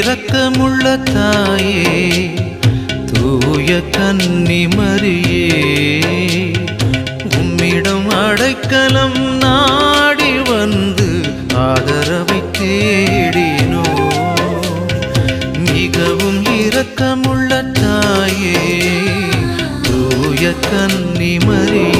இரக்கமுள்ள தாயே தூய கன்னி மரியே உம்மிடம் அடைக்கலம் நாடி வந்து ஆதரவை தேடினோ மிகவும் இரக்கமுள்ள தாயே தூய கன்னி மரியே